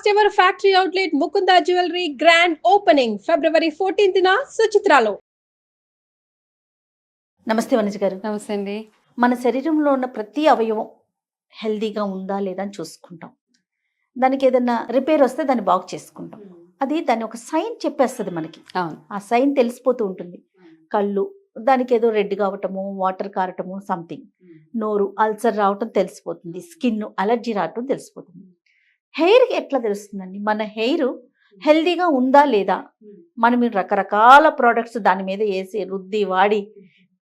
First ever factory outlet Mukunda jewellery grand opening February 14న సుచిత్రాలో. నమస్తే వనిజ గారు. నమస్తే అండి. మన శరీరంలో ఉన్న ప్రతి అవయవం హెల్దీగా ఉందా లేదా అని చూసుకుంటాం. దానికి ఏదైనా రిపేర్ వస్తే దాన్ని బాగు చేసుకుంటాం. అది దాని ఒక సైన్ చెప్పేస్తుంది మనకి. అవును. ఆ సైన్ తెలిసిపోతూ ఉంటుంది. కళ్ళు దానికి ఏదో రెడ్ కావటము, వాటర్ కారటము, సంథింగ్. నోరు అల్సర్ రావటం తెలిసిపోతుంది. స్కిన్ అలర్జీ రావటం తెలిసిపోతుంది. హెయిర్కి ఎట్లా తెలుస్తుందండి? మన హెయిర్ హెల్దీగా ఉందా లేదా? మనం రకరకాల ప్రోడక్ట్స్ దాని మీద వేసి రుద్ది వాడి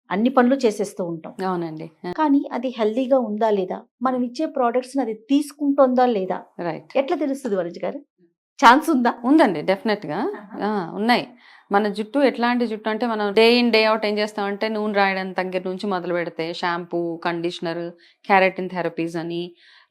అన్ని పనులు చేసేస్తూ ఉంటాం. అవునండి. కానీ అది హెల్దీగా ఉందా లేదా, మనం ఇచ్చే ప్రోడక్ట్స్ అది తీసుకుంటుందా లేదా, రైట్. ఎట్లా తెలుస్తుంది వనిజ గారు? ఛాన్స్ ఉందా? ఉందండి, డెఫినెట్గా ఉన్నాయి. మన జుట్టు ఎట్లాంటి జుట్టు అంటే, మనం డే ఇన్ డే అవుట్ ఏం చేస్తామంటే, నూనె రాయడం దగ్గర నుంచి మొదలు పెడితే షాంపూ, కండిషనర్, కెరాటిన్ థెరపీస్ అని,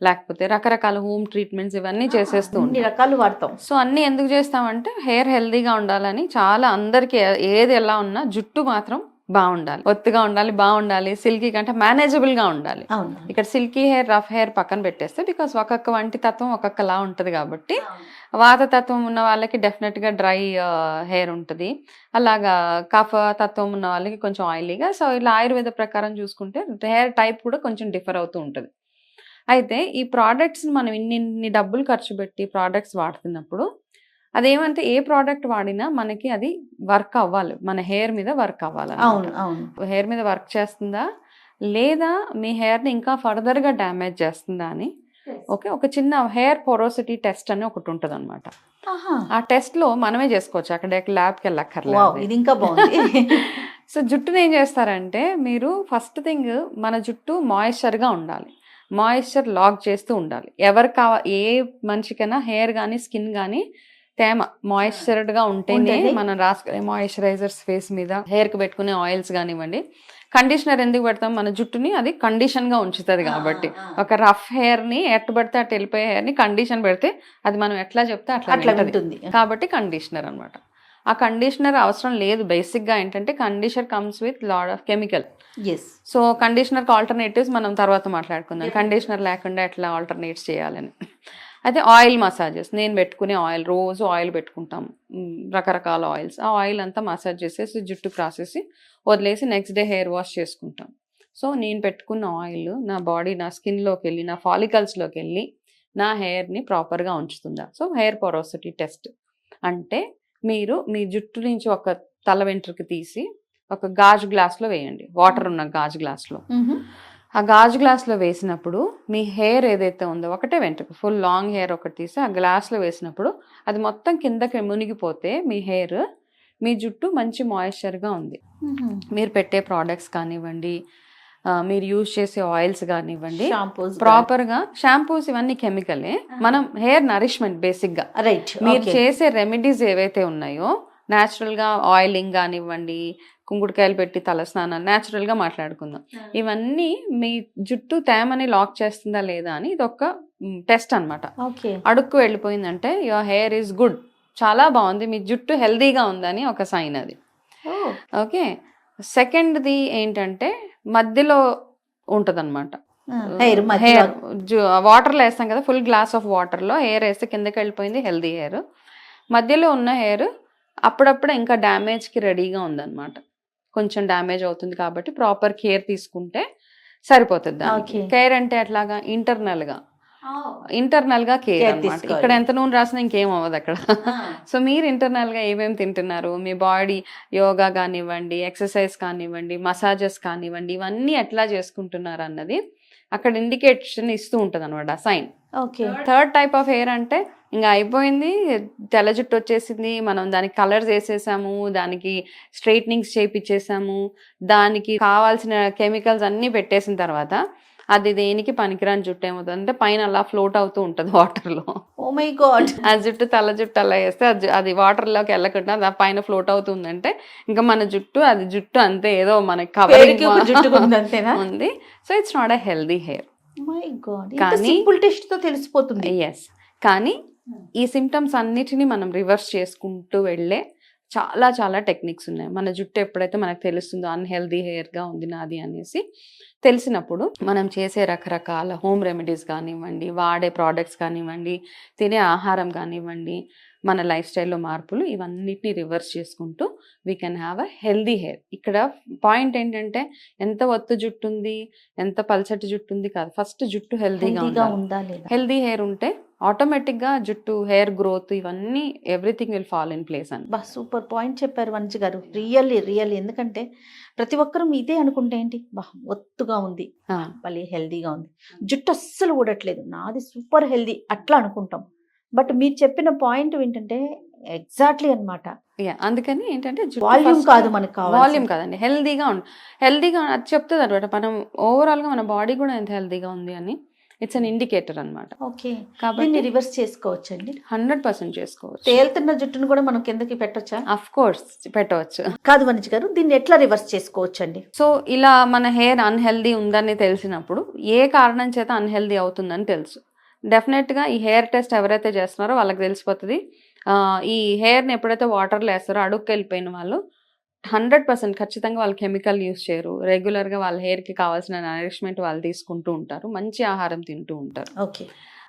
లేకపోతే రకరకాల హోమ్ ట్రీట్మెంట్స్ ఇవన్నీ చేసేస్తూ అన్ని ఉంటాం. రకాలు వాడతాం. సో అన్నీ ఎందుకు చేస్తామంటే, హెయిర్ హెల్దీగా ఉండాలని. చాలా అందరికీ ఏది ఎలా ఉన్నా జుట్టు మాత్రం బాగుండాలి, ఒత్తుగా ఉండాలి, బాగుండాలి. సిల్కీ కంటే మేనేజబుల్గా ఉండాలి. అవును. ఇక్కడ సిల్కీ హెయిర్, రఫ్ హెయిర్ పక్కన పెట్టేస్తే, బికాస్ ఒక్కొక్క వంటి తత్వం ఒక్కొక్కలా ఉంటుంది కాబట్టి, వాత తత్వం ఉన్న వాళ్ళకి డెఫినెట్గా డ్రై హెయిర్ ఉంటుంది. అలాగా కఫ తత్వం ఉన్న వాళ్ళకి కొంచెం ఆయిలీగా. సో ఇలా ఆయుర్వేద ప్రకారం చూసుకుంటే హెయిర్ టైప్ కూడా కొంచెం డిఫర్ అవుతూ ఉంటుంది. అయితే ఈ ప్రోడక్ట్స్ మనం ఇన్ని డబ్బులు ఖర్చు పెట్టి ప్రోడక్ట్స్ వాడుతున్నప్పుడు, అదేమంటే ఏ ప్రోడక్ట్ వాడినా మనకి అది వర్క్ అవ్వాలి, మన హెయిర్ మీద వర్క్ అవ్వాలి. అవును అవును. హెయిర్ మీద వర్క్ చేస్తుందా లేదా, మీ హెయిర్ని ఇంకా ఫర్దర్గా డ్యామేజ్ చేస్తుందా అని ఒక చిన్న హెయిర్ పోరోసిటీ టెస్ట్ అని ఒకటి ఉంటుంది అనమాట. ఆ టెస్ట్లో మనమే చేసుకోవచ్చు, అక్కడ ల్యాబ్కి వెళ్ళక్కర్లేదు. ఇది ఇంకా బాగుంది. సో జుట్టుని ఏం చేస్తారంటే, మీరు ఫస్ట్ థింగ్ మన జుట్టు మాయిశ్చర్గా ఉండాలి, మాయిశ్చర్ లాక్ చేస్తూ ఉండాలి. ఏ మనిషికైనా హెయిర్ కానీ స్కిన్ కానీ తేమ మాయిశ్చర్డ్గా ఉంటేనే మనం రాసుకునే మాయిశ్చరైజర్స్ ఫేస్ మీద, హెయిర్కి పెట్టుకునే ఆయిల్స్ కానివ్వండి, కండిషనర్ ఎందుకు పెడతాం, మన జుట్టుని అది కండిషన్గా ఉంచుతుంది కాబట్టి. ఒక రఫ్ హెయిర్ని ఎట్టు పడితే అటు వెళ్ళిపోయే హెయిర్ని కండిషన్ పెడితే అది మనం ఎట్లా చెప్తే అట్లా ఉంటుంది కాబట్టి కండిషనర్ అనమాట. ఆ కండిషనర్ అవసరం లేదు. బేసిక్గా ఏంటంటే, conditioner comes with lot of chemical. So కండిషనర్కి ఆల్టర్నేటివ్స్ మనం తర్వాత మాట్లాడుకుందాం, కండిషనర్ లేకుండా ఎట్లా ఆల్టర్నేట్స్ చేయాలని. అయితే ఆయిల్ మసాజెస్, నేను పెట్టుకునే ఆయిల్, రోజు ఆయిల్ పెట్టుకుంటాం, రకరకాల ఆయిల్స్. ఆ ఆయిల్ అంతా మసాజ్ చేసేసి జుట్టుకు రాసేసి వదిలేసి నెక్స్ట్ డే హెయిర్ వాష్ చేసుకుంటాం. సో నేను పెట్టుకున్న ఆయిల్ నా బాడీ, నా స్కిన్లోకి వెళ్ళి, నా ఫాలికల్స్లోకి వెళ్ళి నా హెయిర్ని ప్రాపర్గా ఉంచుతుందా. సో హెయిర్ పోరోసిటీ టెస్ట్ అంటే, మీరు మీ జుట్టు నుంచి ఒక తల వెంట్రుక తీసి ఒక గాజు గ్లాస్లో వేయండి, వాటర్ ఉన్న గాజు గ్లాస్లో. ఆ గాజు గ్లాస్లో వేసినప్పుడు మీ హెయిర్ ఏదైతే ఉందో, ఒకటే వెంట్రుక, ఫుల్ లాంగ్ హెయిర్ ఒకటి తీసి ఆ గ్లాస్లో వేసినప్పుడు అది మొత్తం కిందకి మునిగిపోతే మీ హెయిర్, మీ జుట్టు మంచి మాయిశ్చర్గా ఉంది. మీరు పెట్టే ప్రోడక్ట్స్ కానివ్వండి, మీరు యూజ్ చేసే ఆయిల్స్ కానివ్వండి, ప్రాపర్గా షాంపూస్ ఇవన్నీ కెమికలే. మనం హెయిర్ నరిష్మెంట్ బేసిక్గా, మీరు చేసే రెమెడీస్ ఏవైతే ఉన్నాయో, న్యాచురల్గా ఆయిలింగ్ కానివ్వండి, కుంకుడుకాయలు పెట్టి తలస్నానం, న్యాచురల్గా మాట్లాడుకుందాం. ఇవన్నీ మీ జుట్టు తేమని లాక్ చేస్తుందా లేదా అని ఇది ఒక టెస్ట్ అనమాట. అడుక్కు వెళ్ళిపోయిందంటే యువర్ హెయిర్ ఈజ్ గుడ్, చాలా బాగుంది, మీ జుట్టు హెల్దీగా ఉందని ఒక సైన్ అది. ఓకే. సెకండ్ది ఏంటంటే, మధ్యలో ఉంటుంది అనమాట హెయిర్. వాటర్లో వేస్తాం కదా, ఫుల్ గ్లాస్ ఆఫ్ వాటర్లో హెయిర్ వేస్తే కిందకి వెళ్ళిపోయింది హెల్దీ హెయిర్. మధ్యలో ఉన్న హెయిర్ అప్పుడప్పుడు ఇంకా డ్యామేజ్కి రెడీగా ఉందన్నమాట, కొంచెం డ్యామేజ్ అవుతుంది కాబట్టి ప్రాపర్ కేర్ తీసుకుంటే సరిపోతుంది. కేర్ అంటే అట్లాగా ఇంటర్నల్గా కేర్ అనమాట. ఇక్కడ ఎంత నూనె రాసినా ఇంకేం అవ్వదు అక్కడ. సో మీరు ఇంటర్నల్గా ఏమేమి తింటున్నారు, మీ బాడీ యోగా కానివ్వండి, ఎక్సర్సైజ్ కానివ్వండి, మసాజెస్ కానివ్వండి, ఇవన్నీ ఎట్లా చేసుకుంటున్నారు అన్నది అక్కడ ఇండికేషన్ ఇస్తూ ఉంటుంది అనమాట, sign. Third type of hair అంటే, ఇంకా అయిపోయింది, తెల్ల జుట్టు వచ్చేసింది, మనం దానికి కలర్స్ వేసేసాము, దానికి స్ట్రైట్నింగ్స్ చేయించేసాము, దానికి కావాల్సిన కెమికల్స్ అన్నీ పెట్టేసిన తర్వాత అది దేనికి పనికిరాని జుట్టు ఏమవుతుంది అంటే, పైన అలా ఫ్లోట్ అవుతూ ఉంటుంది వాటర్లో. Oh my god. ఆ జుట్టు, తెల్ల జుట్టు అలా వేస్తే అది వాటర్లోకి వెళ్ళకుండా అది పైన ఫ్లోట్ అవుతుందంటే ఇంకా మన జుట్టు, అది జుట్టు అంతే, ఏదో మనకి కవరింగ్ ఉంది. So it's not a healthy hair. కానీ టెస్ట్ తో తెలిసిపోతుంది. ఎస్. కానీ ఈ సిమ్టమ్స్ అన్నిటినీ మనం రివర్స్ చేసుకుంటూ వెళ్ళే చాలా చాలా టెక్నిక్స్ ఉన్నాయి. మన జుట్టు ఎప్పుడైతే మనకు తెలుస్తుందో అన్‌హెల్తీ హెయిర్‌గా ఉంది నాది అనేసి తెలిసినప్పుడు మనం చేసే రకరకాల హోమ్ రెమెడీస్ కానివ్వండి, వాడే ప్రొడక్ట్స్ కానివ్వండి, తినే ఆహారం కానివ్వండి, మన లైఫ్ స్టైల్‌లో మార్పులు ఇవన్నిటిని రివర్స్ చేసుకుంటూ we can have a healthy hair. ఇక్కడ పాయింట్ ఏంటంటే ఎంత ఒత్తు జుట్టు ఉంది, ఎంత పల్చటి జుట్టు ఉంది కాదు. ఫస్ట్ జుట్టు హెల్తీగా హెల్తీగా ఉండాలి. ఉందా లేదా? హెల్తీ హెయిర్ ఉంటే ఆటోమేటిక్‌గా జుట్టు హెయిర్ గ్రోత్ ఇవన్నీ everything will fall in place అని. బా సూపర్ పాయింట్ చెప్పారు వనిజ గారు. రియల్లీ ఎందుకంటే ప్రతి ఒక్కరు ఇదే అనుకుంటే ఏంటి, బా ఒత్తుగా ఉంది, ఆ! మళ్ళీ హెల్దీగా ఉంది, జుట్టు అస్సలు ఊడట్లేదు, నాది సూపర్ హెల్దీ అట్లా అనుకుంటాం. బట్ మీరు చెప్పిన పాయింట్ ఏంటంటే ఎగ్జాక్ట్లీ అన్నమాట. అందుకని ఏంటంటే జుట్టు వాల్యూమ్ ఫస్ట్ కాదు మనకు కావాలి. వాల్యూమ్ కాదండి. హెల్తీగా అది చెప్తదనమాట. మనం ఓవరాల్‌గా మన బాడీ కూడా ఎంత హెల్తీగా ఉంది అని ఇట్స్ అన్ ఇండికేటర్ అన్నమాట. ఓకే, కాబట్టి దీన్ని రివర్స్ చేసుకోవచ్చండి. 100% చేసుకోవచ్చు. తేలుతున్న జుట్టును కూడా మనం కిందకి పెట్టొచ్చా? ఆఫ్ కోర్స్ పెట్టవచ్చు. కాదు వనిజ గారు, దీన్ని ఎట్లా రివర్స్ చేసుకోవచ్చండి? సో ఇలా మన హెయిర్ అన్‌హెల్తీ ఉందని తెలిసినప్పుడు ఏ కారణం చేత అన్‌హెల్తీ అవుతుందని తెలుసు. డెఫినెట్‌గా ఈ హెయిర్ టెస్ట్ ఎవరైతే చేస్తున్నారో వాళ్ళకి తెలిసిపోతది. ఈ హెయిర్‌ని ఎప్పుడైతే వాటర్‌లో ఏస్తారో అడుక్కెళ్ళిపోయిన వాళ్ళు 100% ఖచ్చితంగా వాళ్ళు కెమికల్ యూజ్ చేయరు. రెగ్యులర్‌గా వాళ్ళ హెయిర్‌కి కావాల్సిన నరిష్మెంట్ వాళ్ళు తీసుకుంటూ ఉంటారు. మంచి ఆహారం తింటూ ఉంటారు. ఓకే,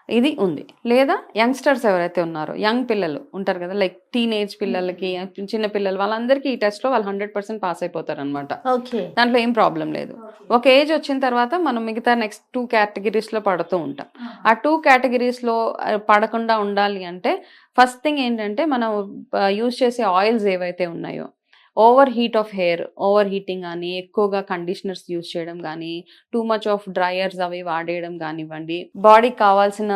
ఇది ఉంది. లేదా యంగ్‌స్టర్స్ ఎవరైతే ఉన్నారో, యంగ్ పిల్లలు ఉంటారు కదా! లైక్ టీనేజ్ పిల్లలకి, చిన్న పిల్లలు వాళ్ళందరికీ ఈ టెస్ట్‌లో వాళ్ళు 100% పాస్ అయిపోతారనమాట. ఓకే, దాంట్లో ఏం ప్రాబ్లం లేదు. ఒక ఏజ్ వచ్చిన తర్వాత మనం మిగతా నెక్స్ట్ 2 కేటగిరీస్‌లో పడుతూ ఉంటాం. ఆ 2 కేటగిరీస్‌లో పడకుండా ఉండాలి అంటే ఫస్ట్ థింగ్ ఏంటంటే మనం యూజ్ చేసే ఆయిల్స్ ఏవైతే ఉన్నాయో, over heat of hair, over heating గానీ, ఎక్కువగా కండిషనర్స్ యూజ్ చేయడం గానీ, టూ మచ్ ఆఫ్ డ్రైయర్స్ అవి వాడేయడం కానివ్వండి, బాడీకి కావాల్సిన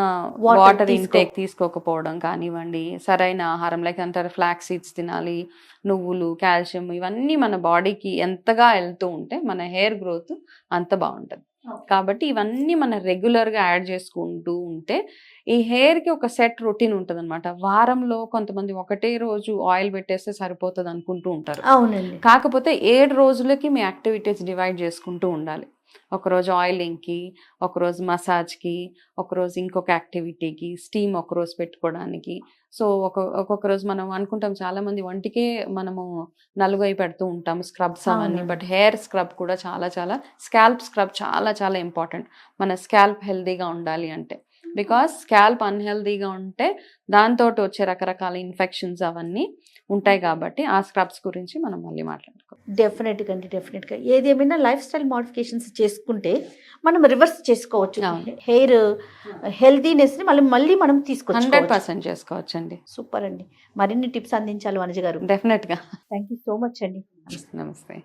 వాటర్ ఇంటేక్ తీసుకోకపోవడం కానివ్వండి, సరైన ఆహారం లైక్ అంటారు ఫ్లాక్స్ సీడ్స్ తినాలి, నువ్వులు, కాల్షియం ఇవన్నీ మన బాడీకి ఎంతగా వెళ్తూ ఉంటే మన హెయిర్ గ్రోత్ అంత బాగుంటుంది. కాబట్టి ఇవన్నీ మనం రెగ్యులర్‌గా యాడ్ చేసుకుంటూ ఉంటే ఈ హెయిర్‌కి ఒక సెట్ రొటీన్ ఉంటదనమాట. వారంలో కొంతమంది ఒకటే రోజు ఆయిల్ పెట్టేస్తే సరిపోతది అనుకుంటూ ఉంటారు. అవునండి. కాకపోతే 7 రోజులకి మీ యాక్టివిటీస్ డివైడ్ చేసుకుంటూ ఉండాలి. ఒకరోజు ఆయిలింగ్‌కి, ఒకరోజు మసాజ్‌కి, ఒకరోజు ఇంకొక యాక్టివిటీకి, స్టీమ్ ఒకరోజు పెట్టుకోవడానికి. సో ఒక్కొక్క రోజు మనం అనుకుంటాం చాలామంది ఒంటికే మనము నలుగై పెడుతూ ఉంటాము స్క్రబ్స్ అవన్నీ. అవునండి. బట్ హెయిర్ స్క్రబ్ కూడా చాలా స్కాల్ప్ స్క్రబ్ చాలా ఇంపార్టెంట్. మన స్కాల్ప్ హెల్తీగా ఉండాలి అంటే. బికాస్ స్కాల్ప్ అన్‌హెల్తీగా ఉంటే దాంతోటి వచ్చే రకరకాల ఇన్ఫెక్షన్స్ అవన్నీ ఉంటాయి కాబట్టి ఆ స్క్రబ్స్ గురించి మనం మళ్ళీ మాట్లాడుకుందాం. డెఫినెట్‌గా అండి, డెఫినెట్‌గా. ఏదేమైనా లైఫ్ స్టైల్ మోడిఫికేషన్స్ చేసుకుంటే మనం రివర్స్ చేసుకోవచ్చు. అవును. హెయిర్ హెల్తీనెస్‌ని మళ్ళీ మనం తీసుకొచ్చుకోవచ్చు. 100% చేసుకోవచ్చండి. సూపర్ అండి. మరిన్ని టిప్స్ అందించాలి వనజ గారు. డెఫినెట్‌గా. థ్యాంక్ యూ సో మచ్ అండి. నమస్తే.